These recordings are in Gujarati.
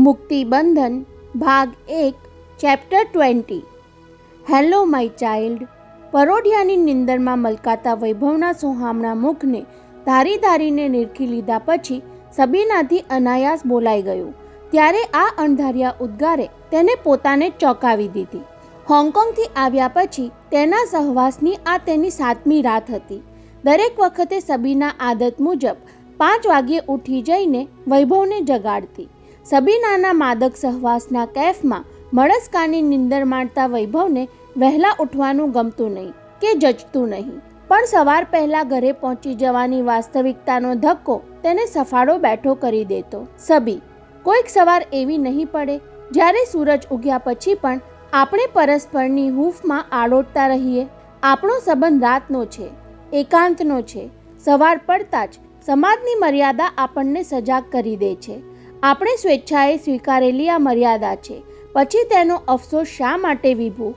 મુક્તિબંધન ભાગ 1 ચેપ્ટર 20 હેલો માય ચાઇલ્ડ. પરોઢિયાની નિંદરમાં મલકાતા વૈભવના સોહામણા મુખને ધારી ધારીને નિરખી લીધા પછી સબીનાથી અનાયાસ બોલાઈ ગયું. ત્યારે આ અણધાર્યા ઉદ્ગારે તેને પોતાને ચોંકાવી દીધી. હોંગકોંગથી આવ્યા પછી તેના સહવાસની આ તેની 7મી રાત હતી. દરેક વખતે સબીના આદત મુજબ 5 વાગ્યે ઉઠી જઈને વૈભવને જગાડતી. સબીનાના માદક સહવાસના કેફમાં મળસ્કાની નિંદર માણતા વૈભવને વહેલા ઉઠવાનું ગમતું નહીં કે જચતું નહીં, પણ સવાર પહેલાં ઘરે પહોંચી જવાની વાસ્તવિકતાનો ધક્કો તેને સફાળો બેઠો કરી દેતો. સબી, કોઈક સવાર એવી નહીં પડે જ્યારે સૂરજ ઉગ્યા પછી પણ આપણે પરસ્પરની હૂંફમાં આડોટતા રહીએ. આપણો સંબંધ રાતનો છે, એકાંતનો છે. સવાર પડતા જ સમાજની મર્યાદા આપણને સજાગ કરી દે છે. આપણે સ્વેચ્છાએ સ્વીકારેલી આ મર્યાદા છે, પછી તેનો અફસોસ શા માટે વિભુ?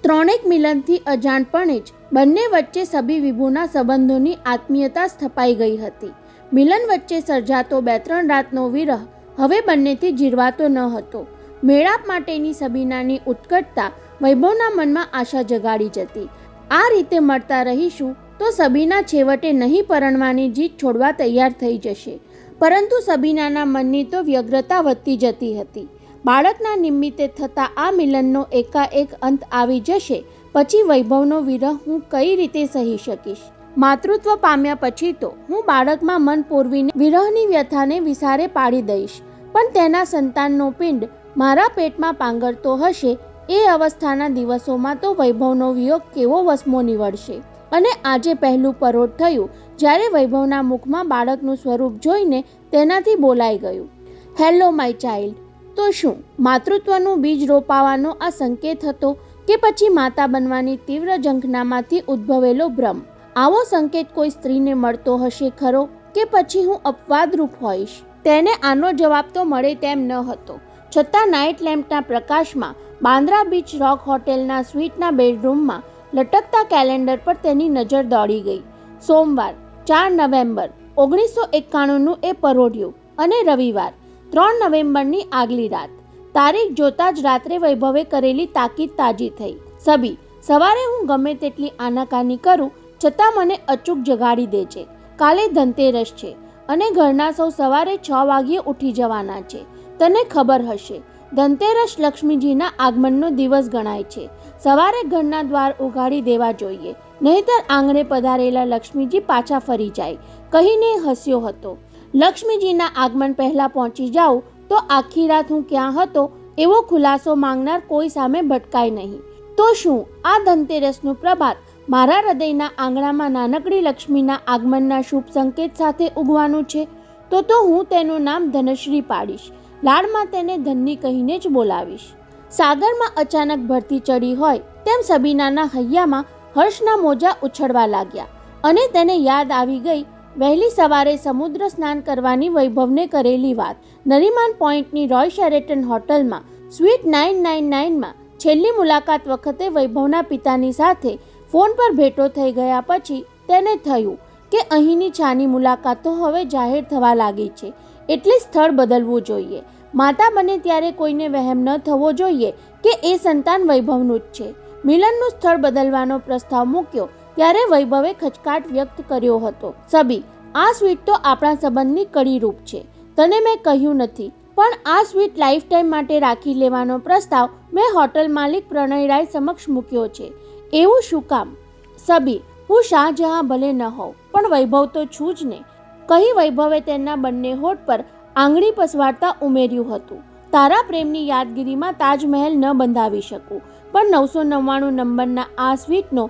ત્રણેક મિલનથી અજાણપણે જ બંને વચ્ચે સબી વિભુના સંબંધોની આત્મીયતા સ્થપાઈ ગઈ હતી. મિલન વચ્ચે સર્જાતો 2-3 રાતનો વિરહ હવે બંનેથી જીરવાતો ન હતો. મેળાપ માટેની સબીનાની ઉત્કટતા વૈભવના મનમાં આશા જગાડી જતી. આ રીતે મળતા રહીશું તો સબીના છેવટે નહીં પરણવાની જીદ છોડવા તૈયાર થઈ જશે. પરંતુ સબીનાના મનની તો વ્યગ્રતા વધતી જતી હતી. બાળકના નિમિત્તે થતા આ મિલનનો એકાએક અંત આવી જશે પછી વૈભવનો વિરહ હું કઈ રીતે સહી શકીશ? માતૃત્વ પામ્યા પછી તો હું બાળકમાં મન પોરવીને વિરહની વ્યથાને વિસારે પાડી દઈશ, પણ તેના સંતાનનો પિંડ મારા પેટમાં પાંગરતો હશે એ અવસ્થાના દિવસોમાં તો વૈભવનો વિયોગ કેવો વસમો નીવડશે. અને આજે પહેલું પરોઢ થયું જ્યારે વૈભવના મુખમાં બાળકનું સ્વરૂપ જોઈને તેનાથી બોલાઈ ગયું. Hello my child. તો શું માતૃત્વનું બીજ રોપાવાનો આ સંકેત હતો કે પછી માતા બનવાની તીવ્ર ઝંખનામાંથી ઉદ્ભવેલો ભ્રમ? આવો સંકેત કોઈ સ્ત્રીને મળતો હશે ખરો કે પછી હું અપવાદરૂપ હોઈશ? તેને આનો જવાબ તો મળે તેમ ન હતો. છતાં નાઇટ લેમ્પના પ્રકાશમાં બાંદ્રા બીચ રોક હોટેલના સ્વીટના બેડરૂમમાં લટકતા કેલેન્ડર પર તેની નજર દોડી ગઈ. સોમવાર 4 નવેમ્બર 1991નું એ પરોઢિયું અને રવિવાર 3 નવેમ્બરની આગલી રાત. તારીખ જોતાં જ રાત્રે વૈભવે કરેલી તાકીદ તાજી થઈ. સબી, સવારે હું ગમે તેટલી આનાકાની કરું છતાં મને અચૂક જગાડી દેજે. કાલે ધનતેરસ છે અને ઘરના સૌ સવારે 6 વાગ્યે ઉઠી જવાના છે. તને ખબર હશે, ધનતેરસ લક્ષ્મીજીના આગમનનો દિવસ ગણાય છે. સવારે ઘરના દ્વાર ઉઘાડી દેવા જોઈએ, નહીંતર આંગણે પધારેલા લક્ષ્મીજી પાછા ફરી જાય કહીને હસ્યો હતો. લક્ષ્મીજીના આગમન પહેલાં પહોંચી જાઉં તો આખી રાત હું ક્યાં હતો એવો ખુલાસો માંગનાર કોઈ સામે ભટકાય નહીં. તો શું આ ધનતેરસનું પ્રભાત મારા હૃદયના આંગણામાં નાનકડી લક્ષ્મીના આગમનના શુભ સંકેત સાથે ઉગવાનું છે? તો હું તેનું નામ ધનશ્રી પાડીશ. લાડમાં તેને ધનની કહીને જ બોલાવીશ. સાગરમાં અચાનક ભરતી ચડી હોય તેમ સબીનાના હૈયામાં હર્ષના મોજા ઉછળવા લાગ્યા અને તેને યાદ આવી ગઈ વહેલી સવારે સમુદ્ર સ્નાન કરવાની વૈભવને કરેલી વાત. નરીમાન પોઈન્ટની રોય શેરેટન હોટલમાં સ્વીટ 999માં છેલ્લી મુલાકાત વખતે વૈભવના પિતાની સાથે ફોન પર ભેટો થઈ ગયા પછી તેને થયું કે અહીંની છાની મુલાકાતો હવે જાહેર થવા લાગી છે, એટલે સ્થળ બદલવું જોઈએ. માતા બને ત્યારે કોઈને વહેમ ન થવો જોઈએ કે એ સંતાન વૈભવનું જ છે. મિલનનું સ્થળ બદલવાનો પ્રસ્તાવ મૂક્યો ત્યારે વૈભવે ખચકાટ વ્યક્ત કર્યો હતો. સબી, આ સ્વીટ તો આપણા સંબંધની કડીરૂપ છે. તને મેં કહ્યું નથી, પણ આ સ્વીટ લાઈફ ટાઈમ માટે રાખી લેવાનો પ્રસ્તાવ મેં હોટલ માલિક પ્રણય રાય સમક્ષ મૂક્યો છે. એવું શું કામ? સબી, હું શાહજહાં ભલે ન હોઉં પણ વૈભવ તો છું જ ને, કહી વૈભવે તેના બંને હોઠ પર આંગળી પસવાડતા ઉમેર્યું હતું. તારા પ્રેમની યાદગીરીમાં તાજમહેલ ન બંધાવી શકું, પણ 999 નંબરના આ સ્વીટનો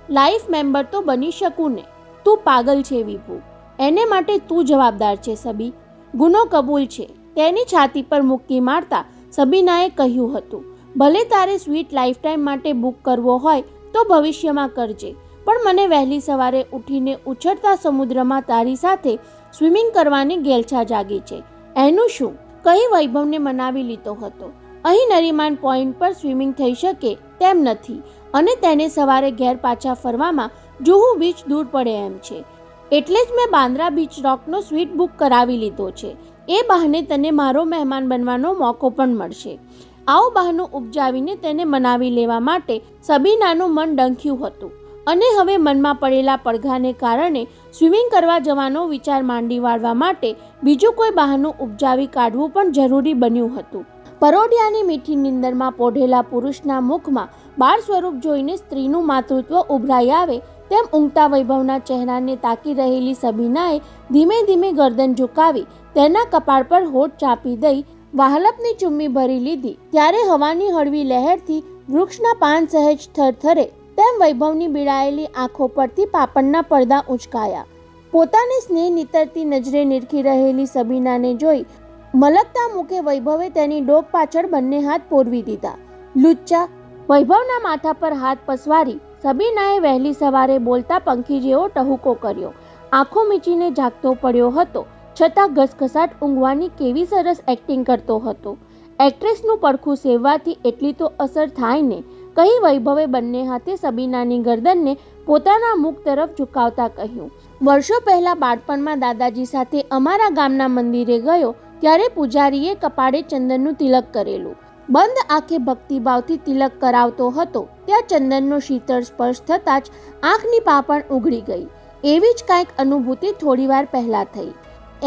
લાઈફ મેમ્બર તો બની શકું ને. તું પાગલ છે વિભુ, એને માટે તું જવાબદાર છે. સબી, ગુનો કબૂલ છે. તેની છાતી પર મુક્કી મારતા સબીનાએ કહ્યું હતું, ભલે તારે સ્વીટ લાઈફ ટાઈમ માટે બુક કરવો હોય તો ભવિષ્યમાં કરજે, પણ મને વહેલી સવારે ઉઠીને ઉછળતા સમુદ્રમાં તારી સાથે સ્વિમિંગ કરવાની ગેલછા જાગી છે. એનું શું? કહી વૈભવને મનાવી લીધો હતો. અહીં નરીમાન પોઈન્ટ પર સ્વિમિંગ થઈ શકે તેમ નથી અને તેને સવારે ઘેર પાછા ફરવામાં જુહુ બીચ દૂર પડે એમ છે. એટલે જ મેં બાંદ્રા બીચ રોકનો સ્વીટ બુક કરાવી લીધો છે. એ બહાને તને મારો મહેમાન બનવાનો મોકો પણ મળશે. આવું બહાનું ઉપજાવીને તેને મનાવી લેવા માટે સબીનાનું મન ડંખ્યું હતું અને હવે મનમાં પડેલા પડઘાને કારણે સ્વિમિંગ કરવા જવાનો વિચાર માંડી વાળવા માટે બીજું કોઈ બહાનું ઉપજાવી કાઢવું પણ જરૂરી બન્યું હતું. પરોઢિયાની મીઠી નિંદરમાં પોઢેલા પુરુષના મુખમાં બાળ સ્વરૂપ જોઈને સ્ત્રીનું માતૃત્વ ઉભરાઈ આવે તેમ ઊંઘતા વૈભવના ચહેરાને તાકી રહેલી સબીનાએ ધીમે ધીમે ગરદન ઝુકાવી તેના કપાળ પર હોઠ ચાંપી દઈ વાહલપની ચુમ્મી ભરી લીધી. ત્યારે હવાની હળવી લહેરથી વૃક્ષના પાન સહેજ થરથરે તેમ વૈભવની બીડાયેલી આંખો પરથી પાપણના પડદા ઉંચકાયા. પોતાને સ્નેહ નીતરતી નજરે નીરખી રહેલી સબીનાને જોઈ મલકતા મુખે વૈભવે તેની ડોક પાછળ બંને હાથ પોરવી દીધા. લુચ્ચા! વૈભવના માથા પર હાથ પસવારી સબીનાએ વહેલી સવારે બોલતા પંખી જેવો ટહુકો કર્યો. આંખો મીચીને જાગતો પડ્યો હતો, છતાં ઘસઘસાટ ઊંઘવાની કેવી સરસ એક્ટિંગ કરતો હતો. એક્ટ્રેસનું પડખું સેવવાથી એટલી તો અસર થાય ને, કહી વૈભવે બંને હાથે સબીનાની ગરદનને પોતાના મુખ તરફ ઝુકાવતા કહ્યું. વર્ષો પહેલા બાળપણમાં દાદાજી સાથે અમારા ગામના મંદિરે ગયો ત્યારે પૂજારીએ કપાળે ચંદનનું તિલક કરેલું. બંધ આંખે ભક્તિભાવથી તિલક કરાવતો હતો ત્યાં ચંદનનો શીતળ સ્પર્શ થતાં જ આંખની પાપણ ઉઘડી ગઈ. એવી જ કાંઈક અનુભૂતિ થોડીવાર પહેલાં થઈ.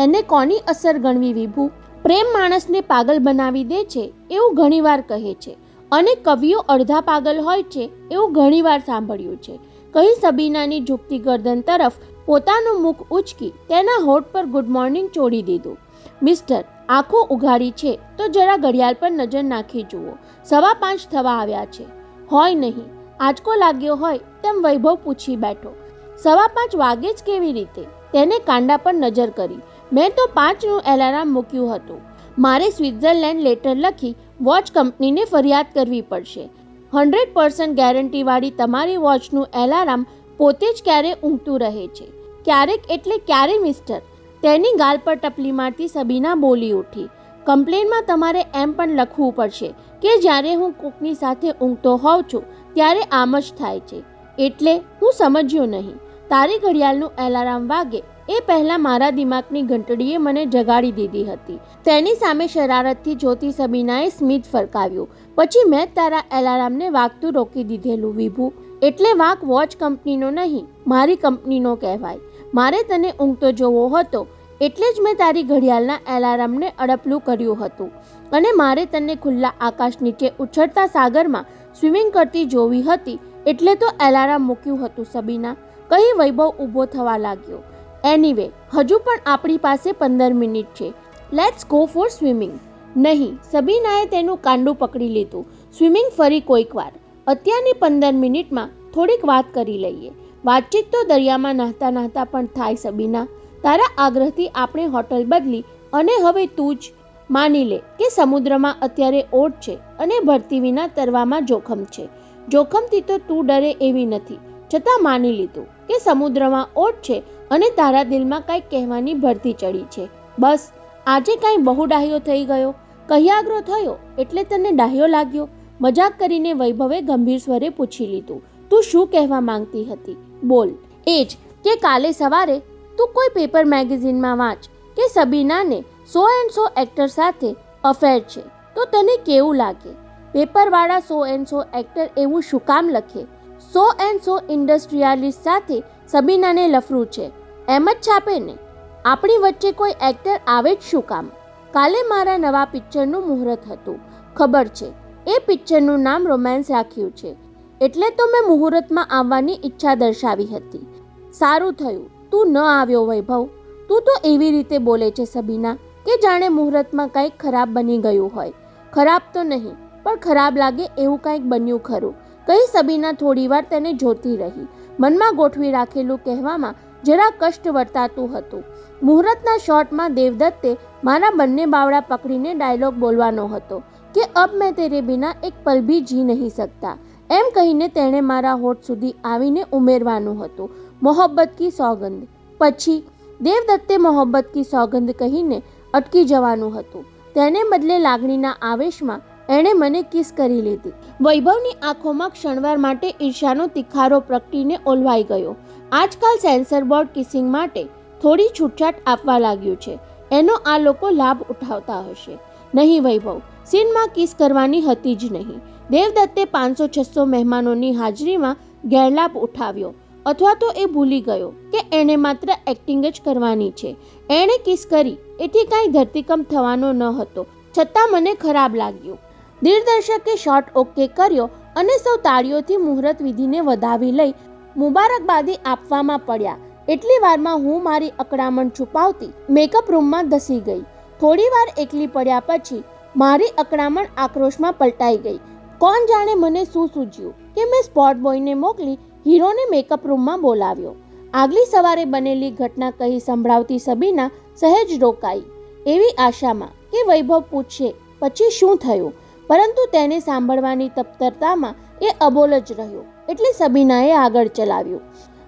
એને કોની અસર ગણવી વિભુ? પ્રેમ માણસને પાગલ બનાવી દે છે એવું ઘણીવાર કહે છે અને કવિઓ અડધા પાગલ હોય છે એવું ઘણીવાર સાંભળ્યું છે, કહી સબીનાની ઝૂકતી ગરદન તરફ પોતાનું મુખ ઉચકી તેના હોઠ પર ગુડ મોર્નિંગ ચોડી દીધું. મિસ્ટર, આંખો ઉઘાડી છે તો જરા ઘડિયાળ પર નજર નાખી જુઓ. 5:15 થવા આવ્યા છે. હોય નહીં, આંચકો લાગ્યો હોય તેમ વૈભવ પૂછી બેઠો. 5:15 વાગે જ કેવી રીતે? તેને કાંડા પર નજર કરી. મેં તો 5નું એલાર્મ મૂક્યું હતું. મારે સ્વિટ્ઝરલેન્ડ લેટર લખી વોચ કંપનીને ફરિયાદ કરવી પડશે. 100% ગેરંટીવાળી તમારી વોચનું એલાર્મ પોતે જ ક્યારે ઊંઘતું રહે છે. ક્યારેક એટલે ક્યારે મિસ્ટર? તેની ગાલ પર ટપલી મારતી સબીના બોલી ઉઠી. કમ્પ્લેનમાં તમારે એમ પણ લખવું પડશે કે જ્યારે હું કોકની સાથે ઊંઘતો હોઉં છું ત્યારે આમ જ થાય છે. એટલે હું સમજ્યો નહીં. તારી ઘડિયાળનું એલાર્મ વાગે એ પહેલાં મારા દિમાગની ઘંટડીએ મને જગાડી દીધી હતી. તેની સામે શરારતથી જોતી સબીનાએ સ્મિત ફરકાવ્યું. પછી મેં તારા એલાર્મને વાગતું રોકી દીધેલું વિભુ. એટલે વાંક વોચ કંપનીનો નહીં, મારી કંપનીનો કહેવાય. મારે તને ઊંઘતો જોવો હતો એટલે જ મેં તારી ઘડિયાળના એલાર્મને અડપલું કર્યું હતું અને મારે તને ખુલ્લા આકાશ નીચે ઉછળતા સાગરમાં સ્વિમિંગ કરતી જોવી હતી એટલે તો એલાર્મ મૂક્યું હતું સબીના, કહી વૈભવ ઊભો થવા લાગ્યો. એનીવે, હજુ પણ આપણી પાસે 15 મિનિટ છે. Let's go for swimming. નહીં, સબીનાએ તેનું કાંડું પકડી લીધું. સ્વિમિંગ ફરી કોઈક વાર. અત્યારની 15 મિનિટમાં થોડીક વાત કરી લઈએ. વાતચીત તો દરિયામાં નહાતા નહાતા પણ થાય સબીના. તારા આગ્રહથી આપણે હોટલ બદલી અને હવે તું જ માની લે કે સમુદ્રમાં અત્યારે ઓટ છે અને ભરતી વિના તરવામાં જોખમ છે. જોખમથી તો તું ડરે એવી નથી, છતાં માની લીધું કે સમુદ્રમાં ઓટ છે અને તારા દિલમાં કાંઈક કહેવાની ભરતી ચડી છે. બસ, આજે કાંઈ બહુ ડાહ્યો થઈ ગયો. કહ્યાગ્રો થયો એટલે તને ડાહ્યો લાગ્યો? મજાક કરીને વૈભવે ગંભીર સ્વરે પૂછી લીધું. તું શું કહેવા માંગતી હતી? બોલ. એ જ કે કાલે સવારે તું કોઈ પેપર મેગેઝિનમાં વાંચ કે સબીનાને 100 એક્ટર સાથે અફેર છે તો તને કેવું લાગે? પેપરવાળા 100 એક્ટર એવું શું કામ લખે? 100 ઇન્ડસ્ટ્રીયાલિસ્ટ સાથે સબીનાને લફરું છે એમ જ છાપે ને? આપણી વચ્ચે કોઈ એક્ટર આવે જ શું કામ? કાલે મારા નવા પિક્ચરનું મુહૂર્ત હતું. ખબર છે, એ પિક્ચરનું નામ રોમેન્સ રાખ્યું છે એટલે તો મેં મુહૂર્તમાં આવવાની ઈચ્છા દર્શાવી હતી. સારું થયું તું ન આવ્યો વૈભવ. તું તો એવી રીતે બોલે છે સબીના કે જાણે મુહૂર્તમાં કંઈક ખરાબ બની ગયું હોય. ખરાબ તો નહીં પણ ખરાબ લાગે એવું કંઈક બન્યું ખરું, કહી સબીના થોડીવાર તેને જોતી રહી. મનમાં ગોઠવી રાખેલું કહેવામાં જરા કષ્ટ વર્તાતું હતું. મુહૂર્તના શોટમાં દેવદત્તે મારા બંને બાવડા પકડીને ડાયલોગ બોલવાનો હતો કે અબ મેં તેરે બિના એક પલ ભી જી નહીં શકતા. એમ કહીને તેણે મારા હોઠ સુધી આવીને ઉમેરવાનું હતું, મોહબ્બત કી સોગંદ. પછી દેવદત્તે મોહબ્બત કી સોગંદ કહીને અટકી જવાનું હતું. તેને બદલે લાગણીના આવેશમાં એણે મને કિસ કરી લીધી. વૈભવની આંખોમાં ક્ષણવાર માટે ઈર્ષાનો તિખારો પ્રગટીને ઓલવાઈ ગયો. આજકાલ સેન્સર બોર્ડ કિસિંગ માટે થોડી છૂટછાટ આપવા લાગ્યું છે. એનો આ લોકો લાભ ઉઠાવતા હશે. નહીં વૈભવ, સીનમાં કિસ કરવાની હતી જ નહીં. દેવદત્તે 500-600 મહેમાનોની હાજરીમાં ગેરલાભ ઉઠાવ્યો, અથવા તો એ ભૂલી ગયો કે એણે માત્ર એક્ટિંગ જ કરવાની છે. એણે કિસ કરી એથી કાંઈ ધરતીકંપ થવાનો ન હતો, છતાં મને ખરાબ લાગ્યું. દિગ્દર્શકે શોટ ઓકે કર્યો અને સૌ તાળીઓથી મુહૂર્ત વિધિને વધાવી લઈ મુબારકબાદી આપવામાં પડ્યા. એટલી વારમાં હું મારી અકળામણ છુપાવતી મેકઅપ રૂમમાં ધસી ગઈ. થોડી વાર એકલી પડ્યા પછી મારી અકળામણ આક્રોશમાં પલટાઈ ગઈ. કોણ જાણે મને શું સૂઝ્યું કે મેં સ્પોટ બોયને મોકલી હીરોને મેકઅપ રૂમમાં બોલાવ્યો. આગલી સવારે બનેલી ઘટના કહી સંભળાવતી સબીના સહેજ રોકાઈ, એવી આશામાં કે વૈભવ પૂછશે પછી શું થયું, પરંતુ તેને સાંભળવાની તત્પરતામાં એ અબોલ જ રહ્યો. એટલે સબીનાએ આગળ ચલાવ્યું.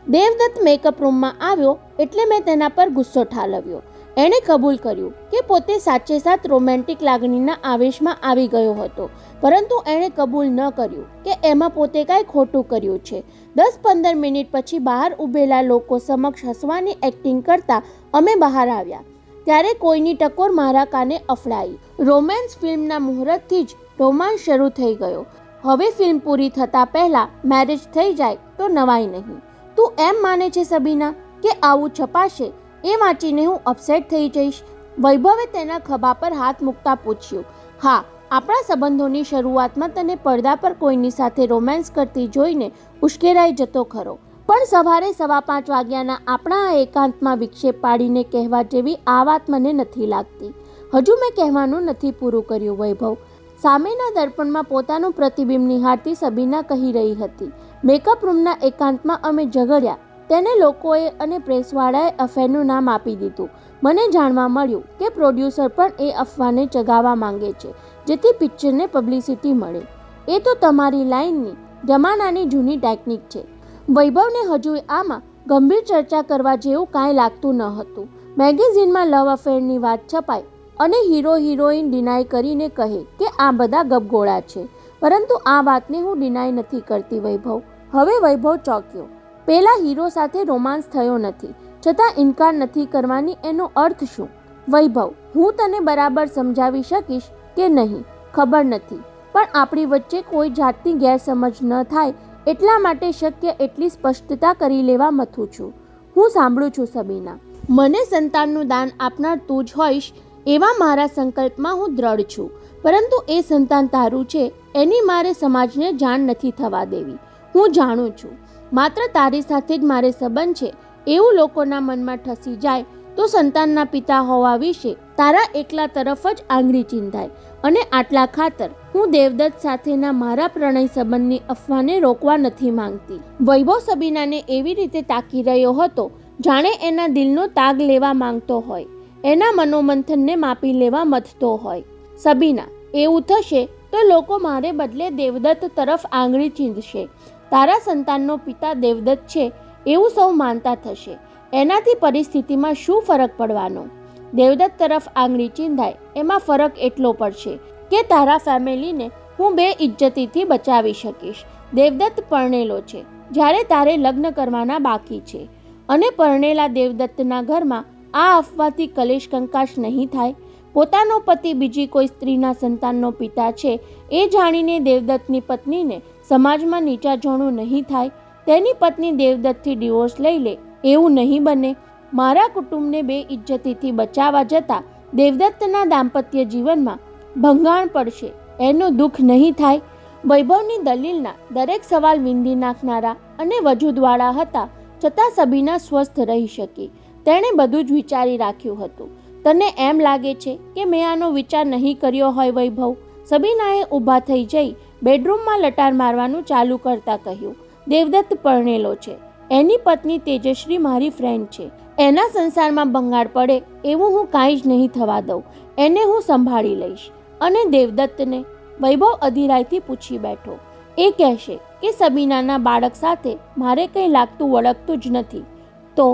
દેવદત્ત મેકઅપ રૂમમાં આવ્યો એટલે મેં તેના પર ગુસ્સો ઠાલવ્યો. એણે કબૂલ કર્યું કે પોતે સાચે સાચ રોમેન્ટિક લાગણીના આવેશમાં આવી ગયો હતો, પરંતુ એણે કબૂલ ન કર્યું કે એમાં પોતે કાંઈ ખોટું કર્યું છે. 10-15 મિનિટ પછી બહાર ઊભેલા લોકો સમક્ષ હસવાની એક્ટિંગ કરતા અમે બહાર આવ્યા ત્યારે કોઈની ટકોર મારા કાને અફડાઈ. રોમેન્સ ફિલ્મના મુહૂર્તથી જ રોમાંસ શરૂ થઈ ગયો. હવે ફિલ્મ પૂરી થતાં પહેલાં મેરેજ થઈ જાય તો નવાઈ નહીં. તું એમ માને છે સબીના કે આવું છપાશે એ વાંચીને હું અપસેટ થઈ જઈશ? વૈભવે તેના ખભા પર હાથ મૂકતા પૂછ્યું. હા, આપણા સંબંધોની શરૂઆતમાં તને પડદા પર કોઈની સાથે રોમેન્સ કરતી જોઈને ઉશ્કેરાઈ જતો ખરો, પણ સવારે 5:15 વાગ્યાના આપણા આ એકાંતમાં વિક્ષેપ પાડીને કહેવા જેવી આ વાત મને નથી લાગતી. હજુ મેં કહેવાનું નથી પૂરું કર્યું વૈભવ. સામેના દર્પણમાં પોતાનું પ્રતિબિંબ નિહાળતી સબીના કહી રહી હતી. મેકઅપ રૂમના એકાંતમાં અમે ઝઘડ્યા. તેને લોકોએ અને પ્રેસવાળાએ અફેરનું નામ આપી દીધું. મને જાણવા મળ્યું કે પ્રોડ્યુસર પણ એ અફવાને ચગાવવા માંગે છે જેથી પિક્ચરને પબ્લિસિટી મળે. એ તો તમારી લાઇનની જમાનાની જૂની ટેકનિક છે. વૈભવને હજુ આમાં ગંભીર ચર્ચા કરવા જેવું કાંઈ લાગતું ન હતું. મેગેઝિનમાં લવ અફેરની વાત છપાય અને હીરો હિરોઈન ડિનાય કરીને કહે કે આ બધા ગપગોળા છે, પરંતુ આ વાતને હું ડિનાય નથી કરતી વૈભવ. હવે વૈભવ ચોંક્યો. પેલા હીરો સાથે રોમાન્સ થયો નથી, છતાં ઇનકાર નથી કરવાની એનો અર્થ શું? વૈભવ, હું તને બરાબર સમજાવી શકીશ કે નહીં ખબર નથી, પણ આપણી વચ્ચે કોઈ જાતની ગેરસમજ ન થાય એટલા માટે શક્ય એટલી સ્પષ્ટતા કરી લેવા મથું છું. હું સાંભળું છું સબીના. મને સંતાનનું દાન આપનાર તું જ હોઈશ એવા મારા સંકલ્પમાં હું દ્રઢ છું, પરંતુ એ સંતાન તારું છે એની મારે સમાજને જાણ નથી થવા દેવી. હું જાણું છું માત્ર તારી સાથે જ મારે સંબંધ છે એવું લોકોના મનમાં ઠસી જાય તો સંતાનના પિતા હોવા વિશે તારા એકલા તરફ જ આંગળી ચીંધાય. અને આટલા ખાતર હું દેવદત્ત સાથેના મારા પ્રણય સંબંધની અફવાને રોકવા નથી માંગતી. વૈભવ સબીનાને એવી રીતે તાકી રહ્યો હતો જાણે એના દિલનો તાગ લેવા માંગતો હોય, એના મનોમંથનને માપી લેવા મથતો હોય. સબીના, એવું થશે તો લોકો મારે બદલે દેવદત્ત તરફ આંગળી ચીંધશે. તારા સંતાનનો પિતા દેવદત્ત છે એવું સૌ માનતા થશે. એનાથી પરિસ્થિતિમાં શું ફરક પડવાનો? દેવદત્ત તરફ આંગળી ચીંધાય એમાં ફરક એટલો પડશે કે તારા ફેમિલીને હું બેઇજ્જતીથી બચાવી શકીશ. દેવદત્ત પરણેલો છે જ્યારે તારે લગ્ન કરવાના બાકી છે, અને પરણેલા દેવદત્તના ઘરમાં આ અફવાથી કલેશ કંકાશ નહીં થાય. પોતાનો પતિ બીજી કોઈ સ્ત્રીના સંતાનનો પિતા છે એ જાણીને દેવદત્તની પત્નીને સમાજમાં નીચા જોણું નહીં થાય. તેની પત્ની દેવદત્તથી ડિવોર્સ લઈ લે એવું નહીં બને. મારા કુટુંબને બેઇજ્જતીથી બચાવવા જતાં દેવદત્તના દાંપત્ય જીવનમાં ભંગાણ પડશે એનું દુઃખ નહીં થાય. વૈભવની દલીલના દરેક સવાલ વિંધી નાખનારા અને વજૂદવાળા હતા, છતાં સબીના સ્વસ્થ રહી શકી. તેણે બધું જ વિચારી રાખ્યું હતું. તને એમ લાગે છે કે મેં આનો વિચાર નહીં કર્યો હોય વૈભવ? સબીનાએ ઊભા થઈ જઈ બેડરૂમમાં લટાર મારવાનું ચાલુ કરતા કહ્યું. દેવદત્ત પરણેલો છે, એની પત્ની તેજશ્રી મારી ફ્રેન્ડ છે. એના સંસારમાં ભંગાણ પડે એવું હું કાંઈ જ નહીં થવા દઉં. એને હું સંભાળી લઈશ. અને દેવદત્તને? વૈભવ અધીરાઈથી પૂછી બેઠો. એ કહેશે કે સબીનાના બાળક સાથે મારે કંઈ લાગતું વળગતું જ નથી. તો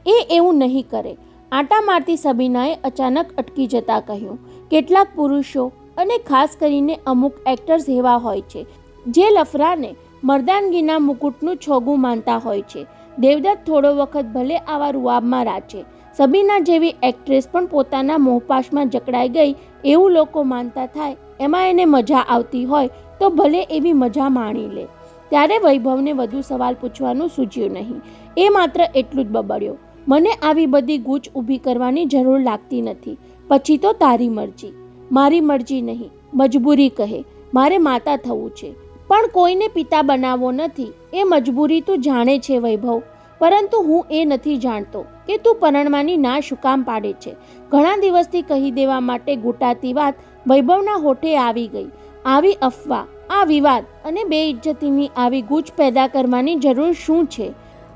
એ એવું નહીં કરે. આંટા મારતી સબીનાએ અચાનક અટકી જતા કહ્યું. કેટલાક પુરુષો અને ખાસ કરીને અમુક એક્ટર્સ એવા હોય છે જે લફરાને મર્દાનગીના મુકુટનું છોગું માનતા હોય છે. દેવદત્ત થોડો વખત ભલે આવા રૂઆબમાં રાચે, સબીના જેવી એક્ટ્રેસ પણ પોતાના મોહપાશમાં જકડાઈ ગઈ એવું લોકો માનતા થાય, એમાં એને મજા આવતી હોય તો ભલે એવી મજા માણી લે. ત્યારે વૈભવને વધુ સવાલ પૂછવાનું સૂઝ્યું નહીં. એ માત્ર એટલું જ બબડ્યો, મને આવી બધી ગૂંચ ઊભી કરવાની જરૂર લાગતી નથી. પછી તો તારી મરજી. મારી મરજી નહીં, મજબૂરી કહે. મારે માતા થવું છે, પણ કોઈને પિતા બનાવવો નથી. એ મજબૂરી તું જાણે છે વૈભવ, પરંતુ હું એ નથી જાણતો કે તું પરણવાની ના શું કામ પાડે છે. ઘણા દિવસથી કહી દેવા માટે ઘૂંટાતી વાત વૈભવના હોઠે આવી ગઈ. આવી અફવા, આ વિવાદ અને બેઇજ્જતીની આવી ગૂંચ પેદા કરવાની જરૂર શું છે?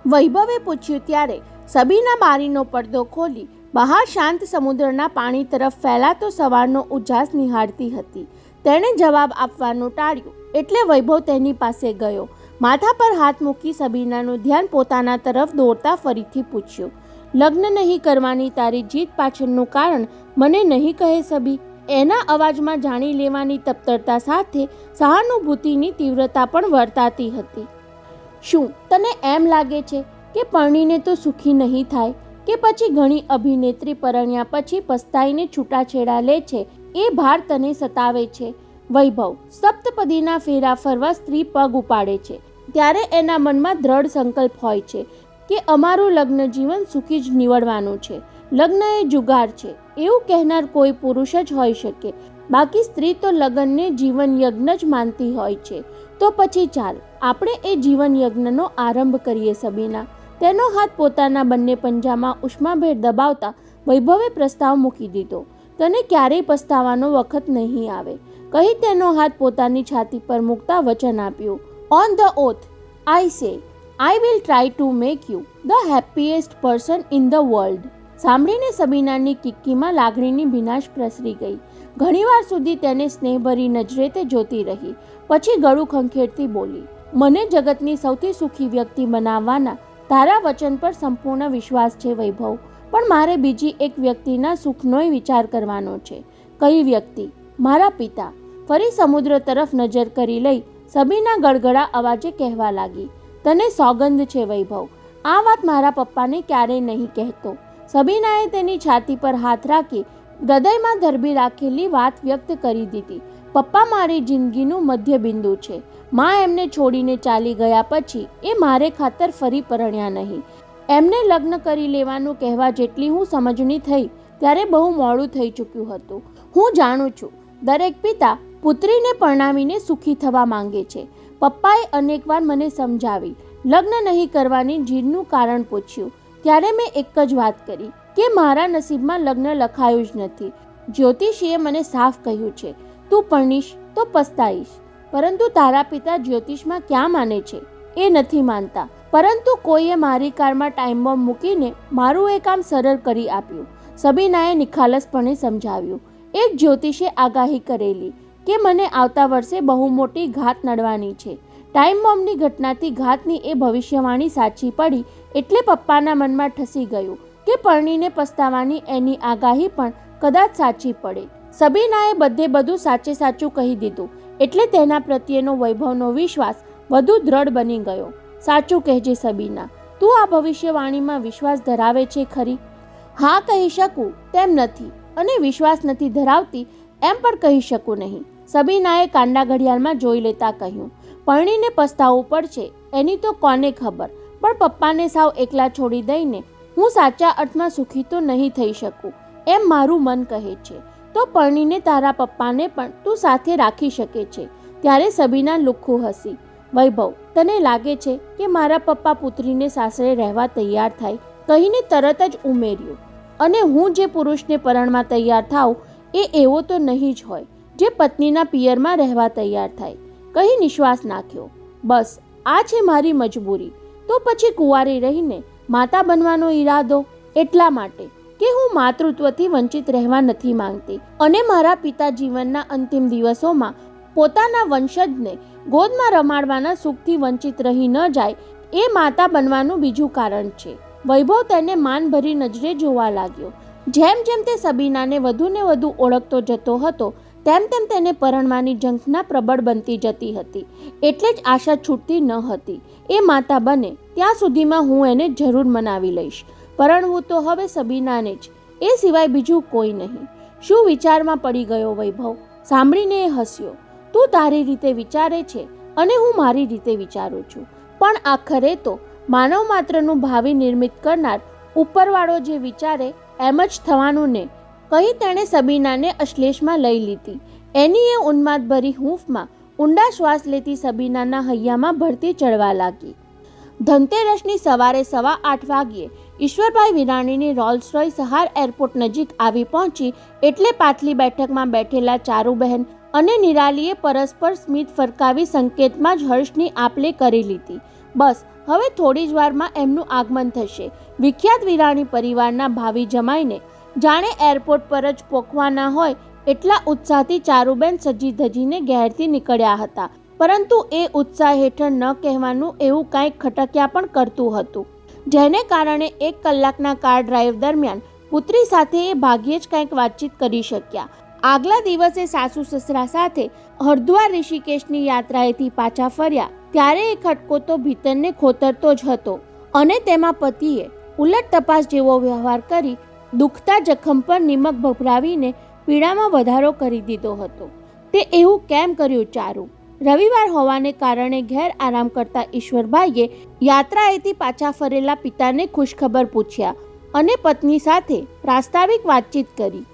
વૈભવે પૂછ્યું ત્યારે સબીના બારીનો પડદો ખોલી બહાર શાંત સમુદ્રના પાણી તરફ ફેલાતો સવારનો ઉજાસ નિહાળતી હતી. તેણે જવાબ આપવાનું ટાળ્યું એટલે વૈભવ તેની પાસે ગયો. માથા પર હાથ મૂકી સબીનાનું ધ્યાન પોતાના તરફ દોરતા ફરીથી પૂછ્યું, લગ્ન નહીં કરવાની તારી જીત પાછળનું કારણ મને નહીં કહે સબી? એના અવાજમાં જાણી લેવાની તપ્તરતા સાથે સહાનુભૂતિની તીવ્રતા પણ વર્તાતી હતી. શું તને એમ લાગે છે કે પરણીને તો સુખી નહીં થાય? કે પછી ઘણી અભિનેત્રી પરણ્યા પછી પસ્તાઈને છૂટાછેડા લે છે એ ભાર તને સતાવે છે? વૈભવ સપ્તપદીના ફેરા ફરવા સ્ત્રી પગ ઉપાડે છે ત્યારે એના મનમાં દ્રઢ સંકલ્પ હોય છે કે અમારું લગ્ન જીવન સુખી જ નીવડવાનું છે. લગ્ન એ જુગાર છે એવું કહેનાર કોઈ પુરુષ જ હોઈ શકે, બાકી સ્ત્રી તો લગ્નને જીવન યજ્ઞ જ માનતી હોય છે. તો પછી ચાલ આપણે એ જીવન યજ્ઞનો આરંભ કરીએ સબીના. તેનો હાથ પોતાના બંને પંજામાં ઉષ્માભેર દબાવતા વૈભવે પ્રસ્તાવ મૂકી દીધો. તને ક્યારેય પસ્તાવાનો વખત નહીં આવે, કહી તેનો હાથ પોતાની છાતી પર મૂકતા વચન આપ્યું, ઓન ધ ઓથ આઈ સે I will try to make you the happiest person in the world. સાંભળીને સબીનાની કિક્કીમાં લાગણીની ભીનાશ પ્રસરી ગઈ. ઘણીવાર સુધી તેને સ્નેહભરી નજરે તે જોતી રહી. પછી ગળું ખંખેરતી બોલી, મને જગતની સૌથી સુખી વ્યક્તિ બનાવવાના તારા વચન પર સંપૂર્ણ વિશ્વાસ છે વૈભવ, પણ મારે બીજી એક વ્યક્તિના સુખનોય વિચાર કરવાનો છે. કઈ વ્યક્તિ? મારા પિતા. ફરી સમુદ્ર તરફ નજર કરી લઈ સબીના ગળગળા અવાજે કહેવા લાગી, તને સોગંદ છે વૈભવ, આ વાત મારા પપ્પાને ક્યારેય નહીં કહેતો. સબીનાએ તેની છાતી પર હાથ રાખી હૃદયમાં ધરબી રાખેલી વાત વ્યક્ત કરી દીધી. પપ્પા મારી જિંદગીનું મધ્ય બિંદુ છે. માં એમને છોડીને ચાલી ગયા પછી એ મારે ખાતર ફરી પરણ્યા નહીં. એમને લગ્ન કરી લેવાનું કહેવા જેટલી હું સમજણી થઈ ત્યારે બહુ મોડું થઈ ચૂક્યું હતું. હું જાણું છું દરેક પિતા પુત્રીને પરણાવીને સુખી થવા માંગે છે. પપ્પાએ અનેકવાર મને સમજાવી, લગ્ન નહીં કરવાની જીદનું કારણ પૂછ્યું ત્યારે મેં એક જ વાત કરી કે મારા નસીબમાં લગ્ન લખાયું જ નથી. જ્યોતિષીએ મને સાફ કહ્યું છે, તું પરણીશ તો પસ્તાઈશ. પરંતુ તારા પિતા જ્યોતિષમાં ક્યાં માને છે? એ નથી માનતા. પરંતુ કોઈએ મારી કારમાં ટાઈમ બોમ્બ મૂકીને મારું એ કામ સરળ કરી આપ્યું. સબીનાએ નિખાલસપણે સમજાવ્યું. એક જ્યોતિષે આગાહી કરેલી કે મને આવતા વર્ષે બહુ મોટી ઘાત નડવાની છે. ટાઈમ બોમ્બની ઘટનાથી ઘાતની એ ભવિષ્યવાણી સાચી પડી એટલે પપ્પાના મનમાં ઠસી ગયું કે પરણીને પસ્તાવાની એની આગાહી પણ કદાચ સાચી પડે. સબીનાએ બધે બધું સાચે સાચું કહી દીધું એટલે તેના પ્રત્યેનો વૈભવનો વિશ્વાસ વધુ દ્રઢ બની ગયો. સાચું કહેજે સબીના, તું આ ભવિષ્યવાણીમાં વિશ્વાસ ધરાવે છે ખરી? હા કહી શકું તેમ નથી અને વિશ્વાસ નથી ધરાવતી એમ પણ કહી શકું નહીં. સબીનાએ કાંડા ઘડિયાળમાં જોઈ લેતા કહ્યું, પરણીને પસ્તાવવું પડશે એની તો કોને ખબર, પણ પપ્પાને સાવ એકલા છોડી દઈને હું સાચા અર્થમાં સુખી તો નહીં થઈ શકું એમ મારું મન કહે છે. તો પરણીને તારા પપ્પાને પણ તું સાથે રાખી શકે છે. ત્યારે સબીના લુખ્ખું હસી. વૈભવ, તને લાગે છે કે મારા પપ્પા પુત્રીને સાસરે રહેવા તૈયાર થાય? કહીને તરત જ ઉમેર્યું, અને હું જે પુરુષને પરણવા તૈયાર થાઉં એ એવો તો નહીં જ હોય જે પત્નીના પિયરમાં રહેવા તૈયાર થાય. કહી નિશ્વાસ નાખ્યો. બસ આ છે મારી મજબૂરી. તો પછી કુંવારી રહીને માતા બનવાનો ઈરાદો? એટલા માટે કે હું માતૃત્વથી વંચિત રહેવા નથી માંગતી અને મારા પિતા જીવનના અંતિમ દિવસોમાં પોતાના વંશજને ગોદમાં રમાડવાના સુખથી વંચિત રહી ન જાય એ માતા બનવાનું બીજું કારણ છે. વૈભવ તેને માનભરી નજરે જોવા લાગ્યો. જેમ જેમ તે સબીનાને વધુને વધુ ઓળખતો જતો હતો તેમ તેમ તેને પરણવાની ઝંખના પ્રબળ બનતી જતી હતી. એટલે જ આશા છૂટતી ન હતી એ માતા બને ત્યાં સુધીમાં હું એને જરૂર મનાવી લઈશ. પરણવું તો હવે સબીનાને જ, એ સિવાય બીજું કોઈ નહીં. શું વિચારમાં પડી ગયો વૈભવ? સાંભળીને એ હસ્યો. તું તારી રીતે વિચારે છે અને હું મારી રીતે વિચારું છું, પણ આખરે તો માનવ માત્રનું ભાવિ નિર્મિત કરનાર ઉપરવાળો જે વિચારે એમ જ થવાનું ને, કહી તેણે સબીનાને અશ્લેષમાં લઈ લીધી. એની એ ઉન્માદભરી હૂંફમાં ઊંડા શ્વાસ લેતી સબીનાના હૈયામાં ભરતી ચડવા લાગી. ધનતેરસની સવારે 8:15 વાગ્યે ઈશ્વરભાઈ વિરાણીની રોલ્સ રોયસ સહાર એરપોર્ટ નજીક આવી પહોંચી એટલે પાછલી બેઠકમાં બેઠેલા ચારુબહેન અને નિરાલીએ પરસ્પર સ્મિત ફરકાવી સંકેતમાં જ હર્ષની આપ-લે કરી લીધી. બસ હવે થોડી જ વારમાં એમનું આગમન થશે. વિખ્યાત વિરાણી પરિવારના ભાવિ જમાઈને જાણે એરપોર્ટ પર જ પોકવાના હોય એટલા ઉત્સાહથી ચારુબેન સજી ધજીને ઘેરથી નીકળ્યા હતા. પરંતુ એ ઉત્સાહ હેઠળ ન કહેવાનું એવું કાંઈક ખટક્યા પણ કરતું હતું, જેને કારણે 1 કલાકના કાર ડ્રાઈવ દરમિયાન પુત્રી સાથે એ ભાગ્યે જ કંઈક વાતચીત કરી શક્યા. આગલા દિવસે સાસુ સસરા સાથે હરિદ્વાર ઋષિકેશની યાત્રાએથી પાછા ફર્યા ત્યારે એ ખટકો તો ભીતરને ખોતરતો જ હતો અને તેમાં પતિએ ઉલટ તપાસ જેવો વ્યવહાર કરી દુખતા જખમ પર નિમક ભભરાવીને પીડામાં વધારો કરી દીધો હતો. તે એવું કેમ કર્યું ચારુ? રવિવાર હોવાને કારણે ઘેર આરામ કરતા ઈશ્વરભાઈએ યાત્રાએથી પાછા ફરેલા પિતાને ખુશખબર પૂછ્યા અને પત્ની સાથે પ્રાસ્તાવિક વાતચીત કરી.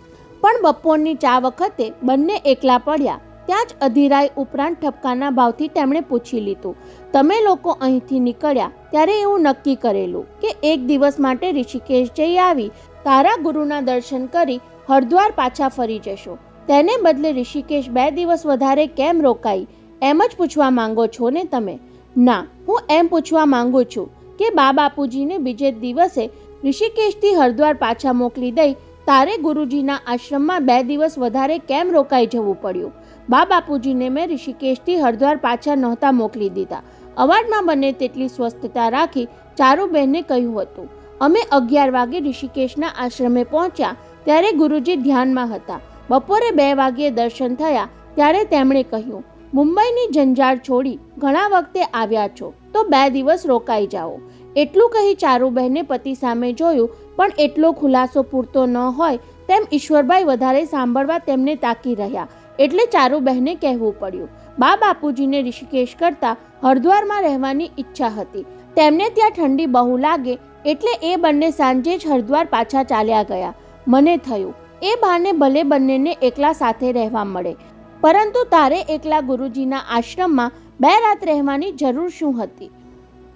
પણ બપોરની ચા વખતે બંને એકલા પડ્યા ત્યાં જ અધીરાઈ ઉપરાંત ઠપકાના ભાવથી તેમણે પૂછી લીધું, તમે લોકો અહીંથી નીકળ્યા ત્યારે એવું નક્કી કરેલું કે 1 દિવસ માટે ઋષિકેશ જઈ આવી તારા ગુરુના દર્શન કરી હરિદ્વાર પાછા ફરી જશો, તેને બદલે ઋષિકેશ 2 દિવસ વધારે કેમ રોકાઈ એમ જ પૂછવા માંગો છો ને તમે? ના, હું એમ પૂછવા માંગુ છું કે બા બાપુજીને બીજે દિવસે ઋષિકેશથી હરિદ્વાર પાછા મોકલી દઈ તારે ગુરુજીના આશ્રમમાં 2 દિવસ વધારે કેમ રોકાઈ જવું પડ્યું? બા બાપુજીને મેં ઋષિકેશથી હરિદ્વાર પાછા નહોતા મોકલી દીધા. અવાજમાં બને તેટલી સ્વસ્થતા રાખી ચારુબહેને કહ્યું હતું. અમે 11 વાગે ઋષિકેશના આશ્રમે પહોંચ્યા ત્યારે ગુરુજી ધ્યાનમાં હતા. બપોરે 2 વાગ્યે દર્શન થયા ત્યારે તેમણે કહ્યું, મુંબઈની જંજાળ છોડી ઘણા વખતે આવ્યા છો તો 2 દિવસ રોકાઈ જાઓ. એટલું કહી ચારુબહેને પતિ સામે જોયું, પણ એટલો ખુલાસો પૂરતો ન હોય તેમ ઈશ્વરભાઈ વધારે સાંભળવા તેમને તાકી રહ્યા એટલે ચારુબહેને કહેવું પડ્યું. બા બાપુજીને ઋષિકેશ કરતા હરિદ્વારમાં રહેવાની ઈચ્છા હતી. તેમને ત્યાં ઠંડી બહુ લાગે એટલે એ બંને સાંજે જ હરિદ્વાર પાછા ચાલ્યા ગયા. મને થયું એ બહાને ભલે બંનેને એકલા સાથે રહેવા મળે, પરંતુ તારે એકલા ગુરુજીના આશ્રમમાં 2 રાત રહેવાની જરૂર શું હતી?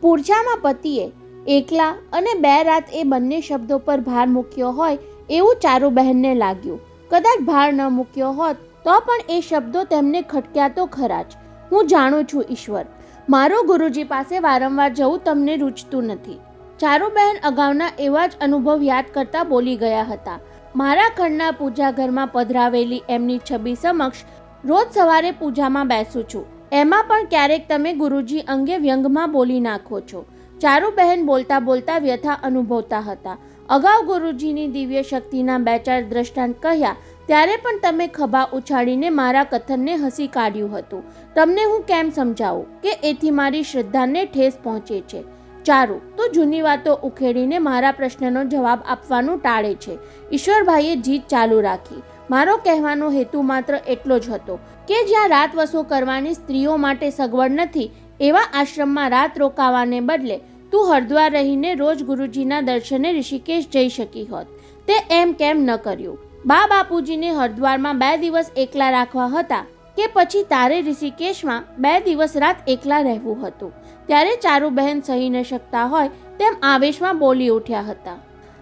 પૂરછામાં પતિએ એકલા અને 2 રાત એ બંને શબ્દો પર ભાર મૂક્યો હોય એવું ચારુબહેનને લાગ્યું. કદાચ ભાર ન મૂક્યો હોત તો પણ એ શબ્દો તેમને ખટક્યા તો ખરા જ. હું જાણું છું ઈશ્વર, મારો ગુરુજી પાસે વારંવાર જવું તમને રૂચતું નથી. ચારુબહેન અગાઉના એવા જ અનુભવ યાદ કરતા બોલી ગયા હતા. મારા ખંડના પૂજા ઘરમાં પધરાવેલી એમની છબી સમક્ષ રોજ સવારે પૂજામાં બેસું છું, એમાં પણ ક્યારેક તમે ગુરુજી અંગે વ્યંગમાં બોલી નાખો છો. ચારુબહેન બોલતા બોલતા વ્યથા અનુભવતા હતા. અગાઉ ગુરુજીની દિવ્ય શક્તિના 2-4 દ્રષ્ટાંત કહ્યા ત્યારે પણ તમે ખભા ઉછાળીને મારા કથનને હસી કાઢ્યું હતું. તમને હું કેમ સમજાવું કે એથી મારી શ્રદ્ધાને ઠેસ પહોંચે છે? ચારુ, તું જૂની વાતો ઉખેડીને મારા પ્રશ્નનો જવાબ આપવાનું ટાળે છે. ઈશ્વરભાઈએ જીત ચાલુ રાખી. મારો કહેવાનો હેતુ માત્ર એટલો જ હતો કે જ્યાં રાતવસો કરવાની સ્ત્રીઓ માટે સગવડ નથી એવા આશ્રમમાં રાત રોકાવાને બદલે તું હરિદ્વાર રહીને રોજ ગુરુજીના દર્શને ઋષિકેશ જઈ શકી હોત. તે એમ કેમ ન કર્યું? બા બાપુજીને હરિદ્વારમાં 2 દિવસ એકલા રાખવા હતા કે પછી તારે ઋષિકેશમાં 2 દિવસ રાત એકલા રહેવું હતું? ત્યારે ચારુબહેન સહી ન શકતા હોય તેમ આવેશમાં બોલી ઉઠ્યા હતા.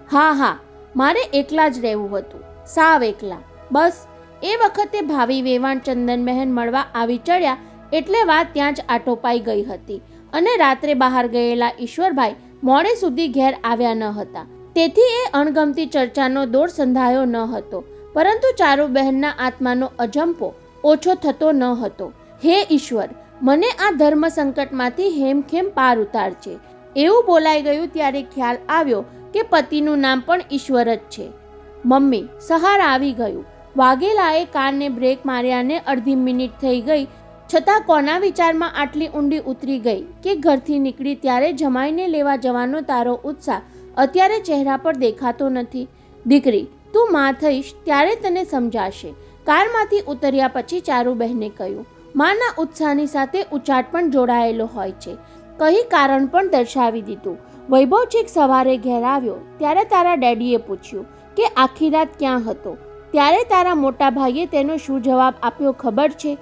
હા, મારે એકલા જ રહેવું હતું, સાવ એકલા. બસ એ વખતે ભાવિ વેવાણ ચંદનબહેન મળવા આવી ચડ્યા એટલે વાત ત્યાં જ આટોપાઈ ગઈ હતી અને રાત્રે બહાર ગયેલા ઈશ્વરભાઈ મોડે સુધી ઘેર આવ્યા ન હતા. તેથી એ અણગમતી ચર્ચાનો દોર સંધાયો ન હતો, પરંતુ ચારુબહેનના આત્માનો અજંપો ઓછો થતો ન હતો. હે ઈશ્વર, મને આ ધર્મ સંકટમાંથી હેમખેમ પાર ઉતારજે. એવું બોલાઈ ગયું ત્યારે ખ્યાલ આવ્યો કે પતિનું નામ પણ ઈશ્વર જ છે. મમ્મી, સહાર આવી ગયું. વાઘેલાએ કારને બ્રેક માર્યાને અડધી મિનિટ થઈ ગઈ છતાં કોના વિચારમાં આટલી ઊંડી ઉતરી ગઈ કે ઘરથી નીકળી ત્યારે જમાઈને લેવા જવાનો તારો ઉત્સાહ અત્યારે ચહેરા પર દેખાતો નથી. દીકરી, તું માં થઈશ ત્યારે તને સમજાશે. કારમાંથી ઉતર્યા પછી ચારુબહેને કહ્યું. માના ઉત્સાહની સાથે ઉચાટ પણ જોડાયેલો હોય છે. કહી કારણ પણ દર્શાવી દીધું. વૈભવ છેક સવારે ઘેર આવ્યો ત્યારે તારા ડેડીએ પૂછ્યું કે આખી રાત ક્યાં હતો. ત્યારે તારા મોટા ભાઈએ તેનો શું જવાબ આપ્યો ખબર છે?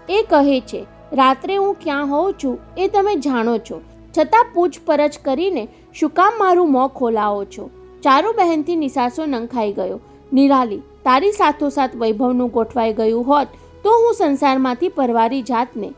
એ કહે છે, રાત્રે હું ક્યાં હોઉં છું એ તમે જાણો છો, છતાં પૂછપરછ કરીને શું કામ મારું મોં ખોલાવો છો? ચારુબહેનથી નિસાસો નંખાઈ ગયો. નિરાલી, તારી સાથોસાથ વૈભવનું ગોઠવાઈ ગયું હોત તો હું સંસારમાંથી પરવારી જાતને.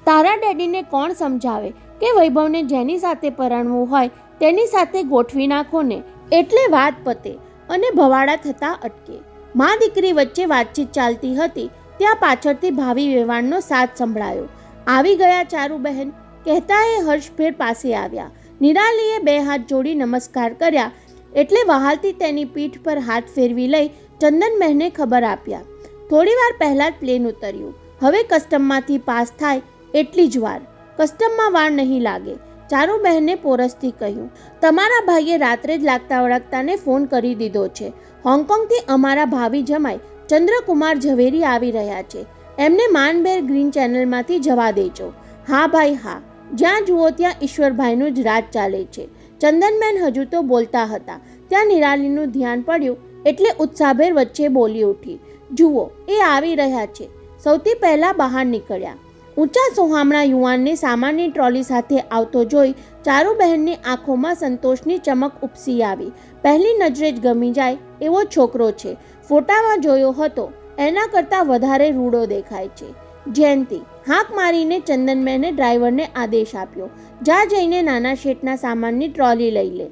તારા ડેડીને કોણ સમજાવે કે વૈભવને જેની સાથે પરણવું હોય તેની સાથે ગોઠવી નાખો ને, એટલે વાત પતે અને ભવાડા થતા અટકે. મા દીકરી વચ્ચે વાતચીત ચાલતી હતી ત્યાં પાછળથી ભાવિ વેવાણનો સાથ સંભળાયો. આવી ગયા ચારુબહેન, કહેતા એ હર્ષભેર પાસે આવ્યા. નિરાલીએ બે હાથ જોડી નમસ્કાર કર્યા એટલે વહાલથી તેની પીઠ પર હાથ ફેરવી લઈ ચંદનબહેને ખબર આપ્યા. થોડી વાર પહેલાં જ પ્લેન ઉતર્યું. હવે કસ્ટમમાંથી પાસ થાય એટલી જ વાર. કસ્ટમમાં વાર નહીં લાગે. ચારુબહેને પોરસથી કહ્યું. તમારા ભાઈએ રાત્રે જ લાગતા વળગતાને ફોન કરી દીધો છે. હોંગકોંગથી અમારા ભાવિ જમાઈ ચંદ્રકુમાર ઝવેરી આવી રહ્યા છે. એમને માનભેર ગ્રીન ચેનલમાંથી જવા દેજો. હા ભાઈ હા, જ્યાં જુઓ ત્યાં ઈશ્વરભાઈનું જ રાજ ચાલે છે. ચંદનબેન હજુ તો બોલતા હતા ત્યાં નિરાલીનું ધ્યાન પડ્યું એટલે ઉત્સાહભેર વચ્ચે બોલી ઉઠી. જુઓ, એ આવી રહ્યા છે. સૌથી પહેલાં બહાર નીકળ્યા. ઊંચા સોહામણા યુવાનને સામાનની ટ્રોલી સાથે આવતો જોઈ ચારુબહેનની આંખોમાં સંતોષની ચમક ઉપસી આવી. પહેલી નજરે જ ગમી જાય એવો છોકરો છે. ફોટામાં જોયો હતો એના કરતાં વધારે રૂડો દેખાય છે. જયંતી હાંક મારીને ચંદનબહેને ડ્રાઈવરને આદેશ આપ્યો. જા જઈને નાના શેઠના સામાનની ટ્રોલી લઈ લે.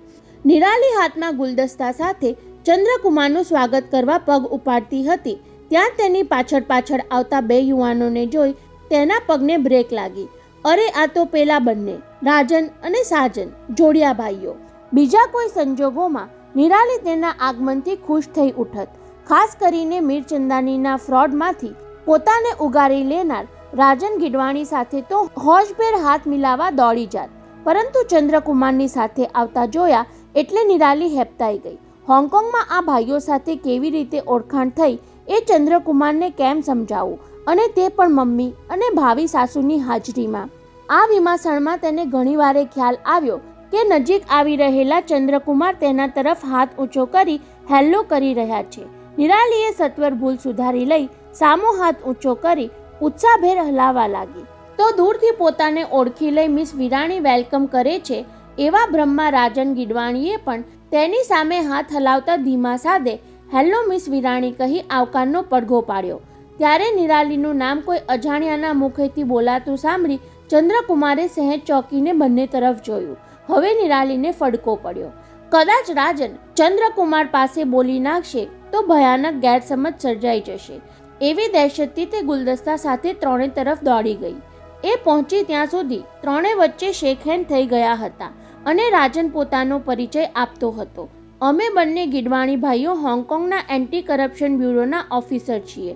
નિરાલી હાથમાં ગુલદસ્તા સાથે ચંદ્રકુમારનું સ્વાગત કરવા પગ ઉપાડતી હતી ત્યાં તેની પાછળ પાછળ આવતા બે યુવાનોને જોઈ તેના પગને બ્રેક લાગી. અરે આ તો પેલા બંને રાજન અને સાજન જોડિયા ભાઈઓ. બીજા કોઈ સંજોગોમાં નિરાલી તેના આગમનથી ખુશ થઈ ઉઠત. ખાસ કરીને મીરચંદાનીના ફ્રોડમાંથી પોતાને ઉગારી લેનાર રાજન ગીડવાણી સાથે તો હોશભેર હાથ મિલાવા દોડી જાત. પરંતુ ચંદ્રકુમારની સાથે આવતા જોયા એટલે નિરાલી હેપતાઈ ગઈ. હોંગકોંગમાં આ ભાઈઓ સાથે કેવી રીતે ઓળખાણ થઈ એ ચંદ્રકુમારને કેમ સમજાવવું, અને તે પણ મમ્મી અને ભાવિ સાસુની હાજરીમાં. આ વિમાસણમાં તેને ઘણીવારે ખ્યાલ આવ્યો કે નજીક આવી રહેલા ચંદ્રકુમાર તેના તરફ હાથ ઊંચો કરી હેલ્લો કરી રહ્યા છે. નિરાલીએ સત્વર ભૂલ સુધારી લઈ સામો હાથ ઊંચો કરી ઉત્સાહભેર હલાવવા લાગી. તો દૂરથી પોતાને ઓળખી લઈ મિસ વિરાણી વેલકમ કરે છે એવા બ્રહ્મા રાજન ગીડવાણીએ પણ તેની સામે હાથ હલાવતા ધીમા સાદે હેલ્લો મિસ વિરાણી કહી આવકારનો પડઘો પાડ્યો. ત્યારે નિરાલીનું નામ કોઈ અજાણ્યાના મુખેથી બોલાતું સાંભળી ચંદ્રકુમારે સહેજ ચોંકીને બંને તરફ જોયું. હવે નિરાલીને ફડકો પડ્યો. કદાચ રાજન ચંદ્રકુમાર પાસે બોલી નાખશે તો ભયાનક ગેરસમજ સર્જાઈ જશે. એવી દહેશતથી તે ગુલદસ્તા સાથે ત્રણે તરફ દોડી ગઈ. એ પહોંચી ત્યાં સુધી ત્રણે વચ્ચે શેકહેન્ડ થઈ ગયા હતા અને રાજન પોતાનો પરિચય આપતો હતો. અમે બંને ગીડવાણી ભાઈઓ હોંગકોંગના એન્ટી કરપ્શન બ્યુરોના ઓફિસર છીએ.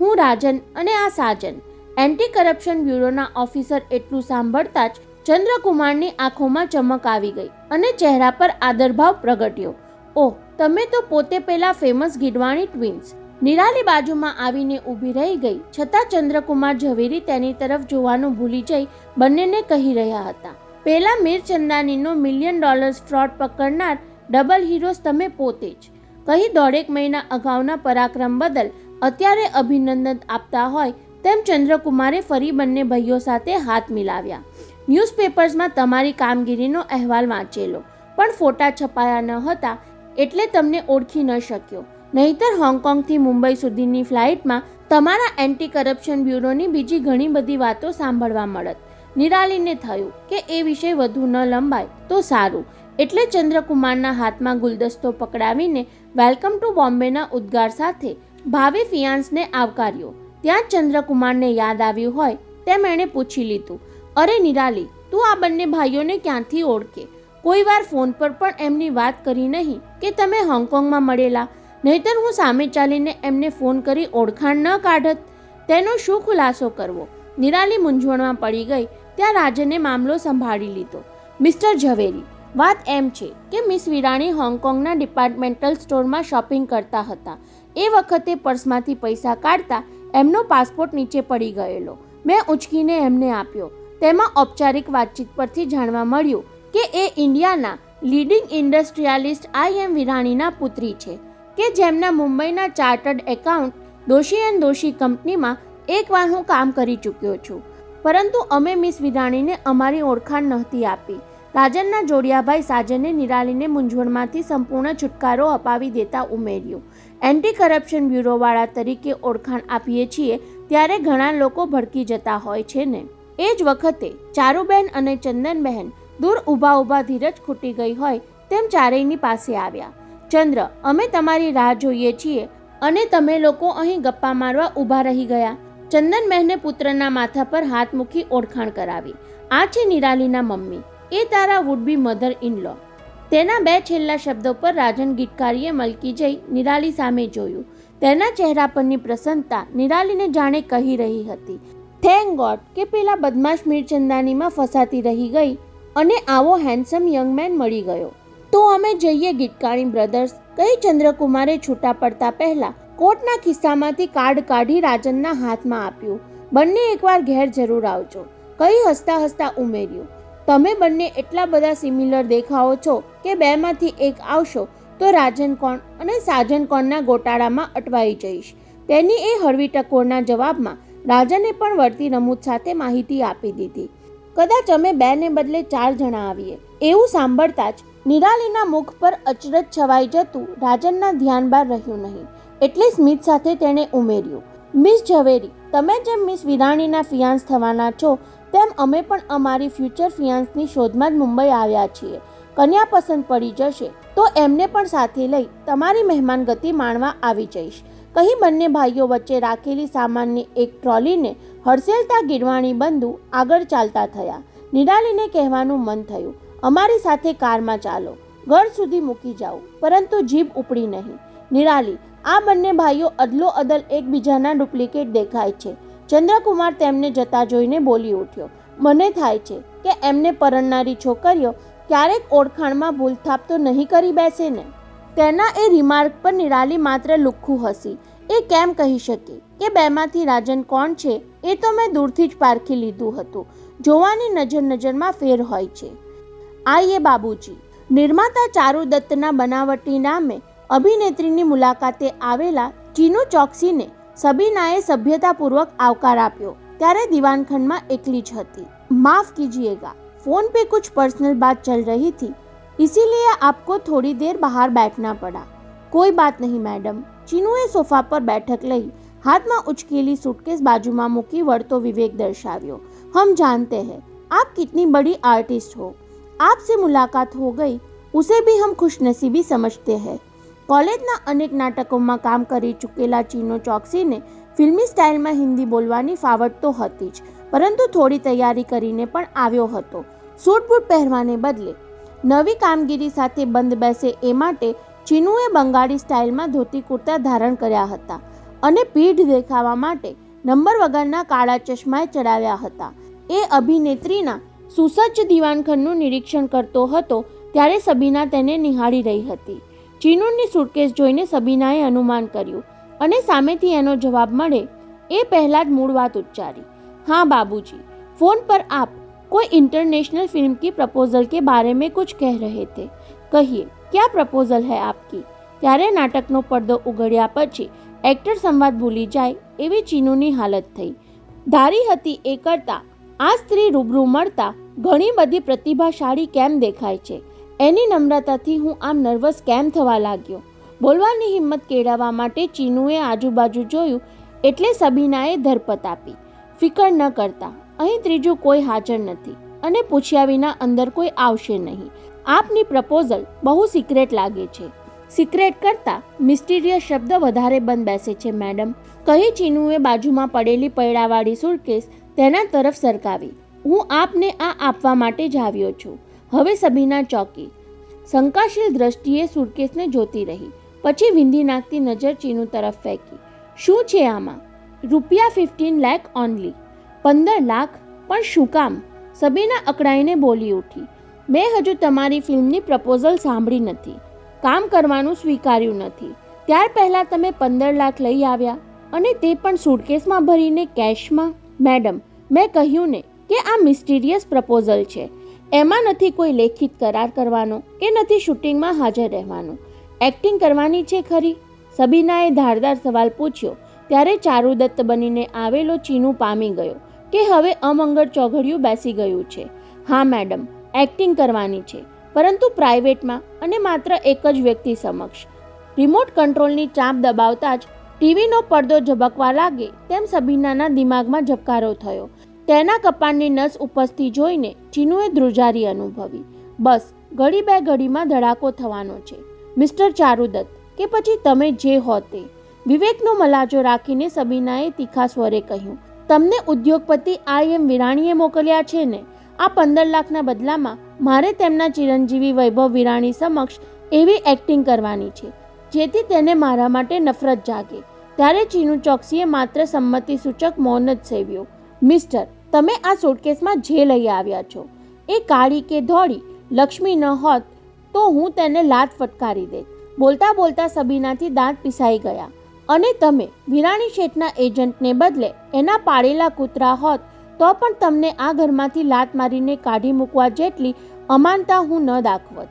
હું રાજન અને આ સાજન. એન્ટી કરપ્શન બ્યુરોના ઓફિસર એટલું સાંભળતા જ ચંદ્રકુમારની આંખોમાં ચમક આવી ગઈ અને ચહેરા પર આદરભાવ પ્રગટ્યો. ઓહ, તમે તો પોતે પેલા ફેમસ ગીડવાણી ટ્વિન્સ. નિરાલી બાજુમાં આવીને ઊભી રહી ગઈ છતાં ચંદ્રકુમાર ઝવેરી તેની તરફ જોવાનું ભૂલી જઈ બંનેને કહી રહ્યા હતા. પેલા મીરચંદાનીનો $1 મિલિયન ફ્રોડ પકડનાર ડબલ હીરોઝ તમે પોતે જ. કહી દોઢેક મહિના અગાઉના પરાક્રમ બદલ અત્યારે અભિનંદન આપતા હોય તેમ ચંદ્રકુમારે ફરી બંને ભાઈઓ સાથે હાથ મિલાવ્યા. ન્યૂઝપેપર્સમાં તમારી કામગીરીનો અહેવાલ વાંચેલો, પણ ફોટા છપાયા ન હતા એટલે તમને ઓળખી ન શક્યો. નહીતર હોંગકોંગથી મુંબઈ સુધીની ફ્લાઇટમાં તમારા એન્ટી કરપ્શન બ્યુરોની બીજી ઘણી બધી વાતો સાંભળવા મળત. નિરાલીને થયું કે એ વિષય વધુ ન લંબાય તો સારું, એટલે ચંદ્રકુમારના હાથમાં ગુલદસ્તો પકડાવીને વેલકમ ટુ બોમ્બેના ઉદ્ગાર સાથે ભાવિ ફિયાન્સને આવકાર્યો. ત્યાં ચંદ્રકુમારને યાદ આવ્યું હોય તેમ એણે પૂછી લીધું, અરે નિરાલી, તું આ બંને ભાઈઓને ક્યાંથી ઓળખે? કોઈ વાર ફોન પર પણ એમની વાત કરી નહીં કે તમે હોંગકોંગમાં મળેલા? નહીતર હું સામે ચાલીને એમને ફોન કરી ઓળખાણ ન કાઢત. તેનો શું ખુલાસો કરવો? નિરાલી મૂંઝવણમાં પડી ગઈ ત્યાં રાજને મામલો સંભાળી લીધો. મિસ્ટર ઝવેરી, વાત એમ છે કે મિસ વિરાણી હોંગકોંગના ડિપાર્ટમેન્ટલ સ્ટોરમાં શોપિંગ કરતા હતા. એ વખતે પર્સમાંથી પૈસા કાઢતા એમનો પાસપોર્ટ નીચે પડી ગયેલો. મેં ઉંચકીને એમને આપ્યો. તેમાં ઔપચારિક વાતચીત પરથી જાણવા મળ્યું કે એ ઇન્ડિયાના લીડિંગ ઇન્ડસ્ટ્રીયાલિસ્ટ IM વિરાણીના પુત્રી છે કે જેમના મુંબઈના chartered account Doshi and Doshi કંપનીમાં એકવાર હું કામ કરી ચૂક્યો છું. પરંતુ અમે મિસ વિરાણીને અમારી ઓળખાણ નહોતી આપી. રાજનના જોડિયાભાઈ સાજને નિરાલીને મૂંઝવણમાંથી સંપૂર્ણ છુટકારો અપાવી દેતા ઉમેર્યું, એન્ટી કરપ્શન બ્યુરોવાળા તરીકે ઓળખાણ આપીએ છીએ ત્યારે ઘણા લોકો ભડકી જતા હોય છે ને. એ જ વખતે ચારુબેન અને ચંદનબહેન દૂર ઊભા ધીરજ ખૂટી ગઈ હોય તેમ ચારેયની પાસે આવ્યા. ચંદ્ર, અમે તમારી રાહ જોઈએ છીએ અને તમે લોકો અહીં ગપ્પા મારવા ઊભા રહી ગયા. ચંદનબહેને પુત્રના માથા પર હાથ મૂકી ઓળખાણ કરાવી. આ છે નિરાલીના મમ્મી, એ તારા would be mother in law. તેના બે છેલ્લા શબ્દો પર રાજન ગીટકારીએ મલકી જઈ નિરાલી સામે જોયું. તેના ચહેરા પરની પ્રસન્નતા નિરાલીને જાણે કહી રહી હતી, થેન્ક ગોડ કે પેલા બદમાશ મીરચંદાનીમાં ફસાતી રહી ગઈ અને આવો હેન્ડસમ યંગ મેન મળી ગયો. તો અમે જઈએ ગીટકાણી બ્રધર્સ, કહી ચંદ્રકુમારે છૂટા પડતા પહેલા કોટના ખિસ્સામાંથી કાર્ડ કાઢી રાજનના હાથમાં આપ્યું. બંને એકવાર ઘેર જરૂર આવજો, કહી હસતા હસતા ઉમેર્યું. તમે બંને એટલા બધા સિમિલર દેખાઓ છો કે બેમાંથી એક આવશો તો રાજન કોણ અને સાજન કોણના ગોટાળામાં અટવાઈ જઈશ. તેની એ હળવી ટકોરના જવાબમાં રાજને પણ વળતી રમૂજ સાથે માહિતી આપી દીધી. કદાચ અમે 2 ને બદલે 4 જણા આવીએ. એવું સાંભળતા જ નિરાલીના મુખ પર અચરજ છવાઈ જતું રાજનના ધ્યાન બહાર રહ્યું નહીં. એટલે સ્મિત સાથે તેણે ઉમેર્યું, મિસ ઝવેરી, તમે જેમ મિસ વિરાણીના ફિયાન્સ થવાના છો તેમ અમે પણ અમારી ફ્યુચર ફિયાન્સની શોધમાં જ મુંબઈ આવ્યા છીએ. કન્યા પસંદ પડી જશે તો એમને પણ સાથે લઈ તમારી મહેમાનગતિ માણવા આવી જઈશ, કહી બંને ભાઈઓ વચ્ચે રાખેલી સામાનની એક ટ્રોલીને હડસેલતા ગીરવાણી બંધુ આગળ ચાલતા થયા. નિરાલીને કહેવાનું મન થયું, અમારી સાથે કારમાં ચાલો, ઘર સુધી મૂકી જાઓ, પરંતુ જીભ ઉપડી નહીં. નિરાલી, આ બંને ભાઈઓ અદલો અદલ એકબીજાના ડુપ્લિકેટ દેખાય છે. ચંદ્રકુમાર તેમને જતા જોઈને બોલી ઉઠ્યો, મને થાય છે કે એમને પરણનારી છોકરીઓ ક્યારેક ઓળખાણમાં ભૂલથાપ તો નહીં કરી બેસે ને. તેના એ રિમાર્ક પર નિરાલી માત્ર લુખ્ખું હસી. એ કેમ કહી શકે કે બેમાંથી રાજન કોણ છે એ તો મેં દૂરથી જ પારખી લીધું હતું. જોવાની નજરમાં ફેર હોય છે. આઈએ બાબુજી. નિર્માતા ચારુ દત્તના બનાવટી નામે અભિનેત્રીની મુલાકાતે આવેલા ચીનુ ચોકસીને સબીનાએ સભ્યતાપૂર્વક આવકાર આપ્યો ત્યારે દીવાનખંડમાં એકલી જ હતી. માફ कीजिएगा, फोन पे कुछ पर्सनल बात चल रही थी, इसीलिए आपको थोड़ी देर बाहर बैठना पड़ा. कोई बात नहीं मैडम. चीनूए सोफा पर बैठक लई हाथ में उचकेली सूटकेस बाजूમાં મૂકી વળતો વિવેક દર્શાવ્યો. हम जानते हैं आप कितनी बड़ी आर्टिस्ट हो, आपसे मुलाकात हो गई उसे भी हम खुशनसीबी समझते हैं. કોલેજના અનેક નાટકોમાં કામ કરી ચૂકેલા ચીનો ચોકસીને ફિલ્મી સ્ટાઇલમાં હિન્દી બોલવાની ફાવટ તો હતી જ, પરંતુ થોડી તૈયારી કરીને પણ આવ્યો હતો. સૂટ બૂટ પહેરવાને બદલે નવી કામગીરી સાથે બંધ બેસે એ માટે ચીનુએ બંગાળી સ્ટાઇલમાં ધોતી કુર્તા ધારણ કર્યા હતા અને પીઢ દેખાવા માટે નંબર વગરના કાળા ચશ્માએ ચડાવ્યા હતા. એ અભિનેત્રીના સુસજ્જ દીવાનખંડનું નિરીક્ષણ કરતો હતો ત્યારે સબીના તેને નિહાળી રહી હતી. ચીનુની સુટકેસ જોઈને સબીનાએ અનુમાન કર્યું અને સામેથી એનો જવાબ મળે એ પહેલાં જ મૂળ વાત ઉચ્ચારી. हाँ बाबूजी, फोन पर आप कोई इंटरनेशनल फिल्म की प्रपोजल के बारे में कुछ कह रहे थे, कहिए क्या प्रपोजल है आपकी. ત્યારે નાટકનો પડદો ઉઘડ્યા પછી એક્ટર સંવાદ ભૂલી જાય એવી ચીનુની હાલત થઈ. ધારી હતી એ કરતાં આ સ્ત્રી રૂબરૂ મળતા ઘણી બધી પ્રતિભાશાળી કેમ દેખાય છે. એની નમ્રતાથી હું આમ નર્વસ કેમ થવા લાગ્યો. બોલવાની હિંમત કેળવવા માટે ચીનુએ આજુબાજુ જોયું એટલે સબીનાએ ધરપત આપી. ફિકર ન કરતા, અહીં ત્રીજું કોઈ હાજર નથી અને પૂછ્યા વિના અંદર કોઈ આવશે નહીં. આપની પ્રપોઝલ બહુ સિક્રેટ લાગે છે. સિક્રેટ કરતાં મિસ્ટીરિયસ શબ્દ વધારે બંધ બેસે છે મેડમ, કહી ચીનુએ બાજુમાં પડેલી પૈડાવાળી સુટકેસ તેના તરફ સરકાવી. હું આપને આ આપવા માટે જ આવ્યો છું. હવે સબીના ચોકી શંકાશીલ દ્રષ્ટિએ સુટકેસને જોતી રહી, પછી વિંધી નાખતી નજર ચીનુ તરફ ફેંકી. શું છે આમાં? રૂપિયા 15 લાખ ઓનલી. 15 લાખ? પણ શું કામ? સબીના અકળાઈને બોલી ઉઠી. મેં હજુ તમારી ફિલ્મની પ્રપોઝલ સાંભળી નથી, કામ કરવાનું સ્વીકાર્યું નથી. ત્યાર પહેલાં તમે 15 લાખ લઈ આવ્યા અને તે પણ સુટકેસમાં ભરીને કેશમાં. મેડમ, મેં કહ્યું ને કે આ મિસ્ટીરિયસ પ્રપોઝલ છે. એમાં નથી કોઈ લેખિત કરાર કરવાનો કે નથી શૂટિંગમાં હાજર રહેવાનું. એક્ટિંગ કરવાની છે ખરી? સબીનાએ ધારદાર સવાલ પૂછ્યો ત્યારે ચારુદત્ત બનીને આવેલો ચીનું પામી ગયો કે હવે અમંગળ ચોઘડિયું બેસી ગયું છે. હા મેડમ, એક્ટિંગ કરવાની છે, પરંતુ પ્રાઇવેટમાં અને માત્ર એક જ વ્યક્તિ સમક્ષ. રિમોટ કંટ્રોલની ચાંપ દબાવતા જ ટીવીનો પડદો ઝબકવા લાગે તેમ સબીનાના દિમાગમાં ઝબકારો થયો. તેના કપાળની નસ ઉપજતી જોઈને ચીનુએ ધ્રુજારી અનુભવી. બસ ઘડી બે ઘડીમાં ધડાકો થવાનો છે. મિસ્ટર ચારુદત્ત કે પછી તમે જે હો તે, વિવેકનો મલાજો રાખીને સબીનાએ તીખા સ્વરે કહ્યું. તમને ઉદ્યોગપતિ IM વિરાણીએ મોકલ્યા છે ને? આ 15 લાખના બદલામાં મારે તેમના ચિરંજીવી વૈભવ વિરાણી સમક્ષ એવી એક્ટિંગ કરવાની છે જેથી તેને મારા માટે નફરત જાગે. ત્યારે ચીનુ ચોકસીએ માત્ર સંમતિ સૂચક મૌન જ સેવ્યો. મિસ્ટર, તમે આ સુટકેસમાં જે લઈ આવ્યા છો એ કાળી કે ધોળી લક્ષ્મી ન હોત તો હું તેને લાત ફટકારી દેત. બોલતા બોલતા સબીનાથી દાંત પીસાઈ ગયા. અને તમે વિરાણી શેઠના એજન્ટને બદલે એના પાળેલા કૂતરા હોત તો પણ તમને આ ઘરમાંથી લાત મારીને કાઢી મૂકવા જેટલી અમાનતા હું ન દાખવત.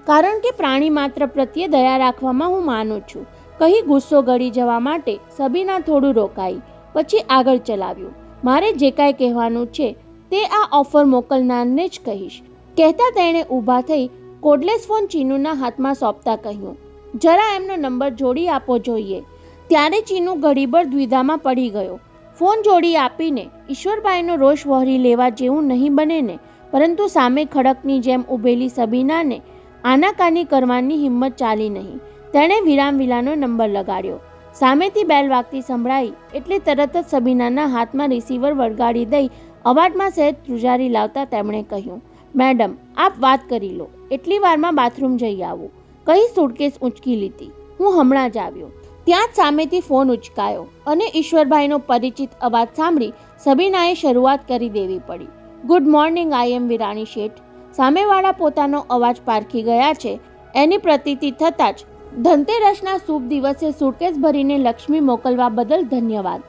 કારણ કે પ્રાણી માત્ર પ્રત્યે દયા રાખવામાં હું માનું છું, કહી ગુસ્સો ગળી જવા માટે સબીના થોડું રોકાઈ, પછી આગળ ચલાવ્યું. મારે જે કાંઈ કહેવાનું છે તે આ ઓફર મોકલનારને જ કહીશ. કહેતા તેણે ઊભા થઈ કોડલેસ ફોન ચીનુના હાથમાં સોંપતા કહ્યું, જરા એમનો નંબર જોડી આપો જોઈએ. ત્યારે ચીનુ ઘડીભર દ્વિધામાં પડી ગયો. ફોન જોડી આપીને ઈશ્વરભાઈનો રોષ વહોરી લેવા જેવું નહીં બને ને, પરંતુ સામે ખડકની જેમ ઊભેલી સબીનાને આનાકાની કરવાની હિંમત ચાલી નહીં. તેણે વિરામવિલાનો નંબર લગાડ્યો. સામેથી બેલ વાગતી સંભળાઈ એટલે તરત જ સબીનાના હાથમાં રિસીવર વળગાડી દઈ અવાજમાં સહેજ ધ્રુજારી લાવતા તેમણે કહ્યું, મેડમ, આપ વાત કરી લો, એટલી વારમાં બાથરૂમ જઈ આવું, કહી સુટકેસ ઊંચકી લીધી. હું હમણાં જ આવ્યો. ત્યાં જ સામેથી ફોન ઉચકાયો અને ઈશ્વરભાઈનો પરિચિત અવાજ સાંભળી સબીનાએ શરૂઆત કરી દેવી પડી. ગુડ મોર્નિંગ IM વિરાણી શેઠ. સામેવાળા પોતાનો અવાજ પારખી ગયા છે એની પ્રતીતિ થતાં જ ધનતેરસના શુભ દિવસે સુટકેસ ભરીને લક્ષ્મી મોકલવા બદલ ધન્યવાદ.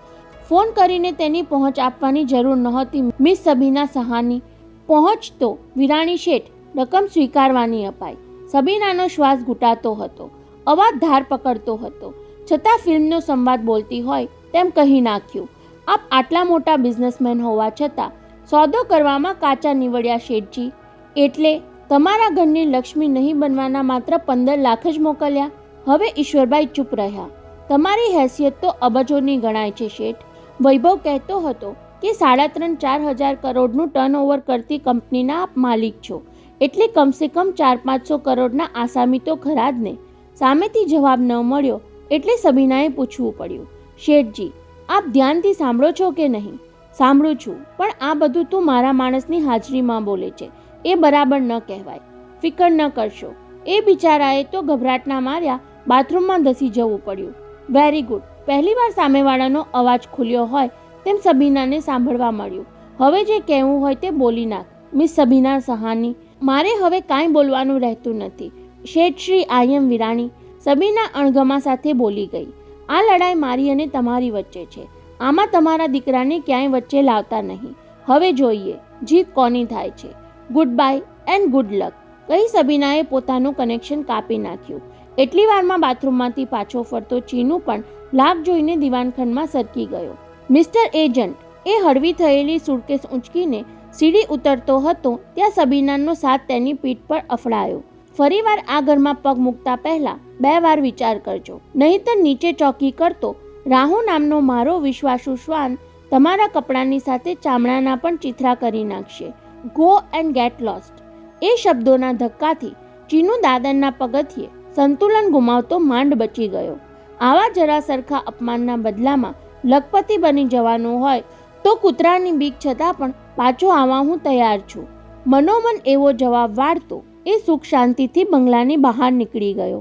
ફોન કરીને તેની પહોંચ આપવાની જરૂર નહોતી મિસ સબીના સહાની. પહોંચ તો વિરાણી શેઠ, રકમ સ્વીકારવાની અપાઈ. સબીનાનો શ્વાસ ઘૂંટાતો હતો, અવાજ ધાર પકડતો હતો, છતાં ફિલ્મનો સંવાદ બોલતી હોય તેમ કહી નાખ્યું, આપ આટલા મોટા બિઝનેસમેન હોવા છતાં સોદો કરવામાં કાચા નીવડ્યા શેઠજી. એટલે તમારા ઘરની લક્ષ્મી નહીં બનવાના માત્ર 15 લાખ જ મોકલ્યા? હવે ઈશ્વરભાઈ ચૂપ રહ્યા. તમારી હેસિયત તો અબજોની ગણાય છે શેઠ. વૈભવ કહેતો હતો કે 3.5-4 હજાર કરોડનું ટર્નઓવર કરતી કંપનીના આપ માલિક છો, એટલે કમસે કમ 400-500 કરોડના આસામી તો ખરા જ ને. સામેથી જવાબ ન મળ્યો એટલે સબીનાએ પૂછવું પડ્યું, શેઠજી, આપ ધ્યાનથી સાંભળો છો કે નહીં? સાંભળું છું, પણ આ બધું તું મારા માણસની હાજરીમાં બોલે છે, એ બરાબર ન કહેવાય. ફિકર ન કરશો, એ બિચારાએ તો ગભરાટના માર્યા બાથરૂમમાં ધસી જવું પડ્યું. Very good. પહેલીવાર સામેવાળાનો અવાજ ખુલ્યો હોય તેમ સબીનાને સાંભળવા મળ્યું. હવે જે કહેવું હોય તે બોલી નાખ મિસ સબીના સહાની. મારે હવે કાંઈ બોલવાનું રહેતું નથી. શેઠ શ્રી IM વિરાણી, સબીના અણગમા સાથે બોલી ગઈ. આ લડાઈ મારી અને તમારી વચ્ચે છે. આમાં તમારા દીકરાને ક્યાંય વચ્ચે લાવતા નહીં. હવે જોઈએ જીત કોની થાય છે. Good bye and good luck, કહી સબીનાએ પોતાનું કનેક્શન કાપી નાખ્યું. એટલી વારમાં બાથરૂમમાંથી પાછો ફરતો ચીનુ પણ લાભ જોઈને દિવાનખંડમાં સરકી ગયો. મિસ્ટર એજન્ટ, એ હળવી થયેલી સુટકેસ ઊંચકીને સીડી ઉતરતો હતો ત્યાં સબીનાનો સાથ તેની પીઠ પર અફડાયો. ફરીવાર આ ઘરમાં પગ મૂકતા પહેલા 2 વાર વિચાર કરજો, નહીંતર નીચે ચોકી કરતો રાહુ નામનો મારો વિશ્વાસુ શ્વાન તમારા કપડાની સાથે ચામડાના પણ ચિથરા કરી નાખશે. Go and get lost. એ શબ્દોના ધક્કાથી ચીનુ દાદરના પગથિયે સંતુલન ગુમાવતો માંડ બચી ગયો. આવા જરા સરખા અપમાનના બદલામાં લખપતિ બની જવાનું હોય તો કૂતરાની બીક છતાં પણ પાછો આવવા હું તૈયાર છું. મનોમન એવો જવાબ વાળતો એ સુખ શાંતિથી બંગલાની બહાર નીકળી ગયો.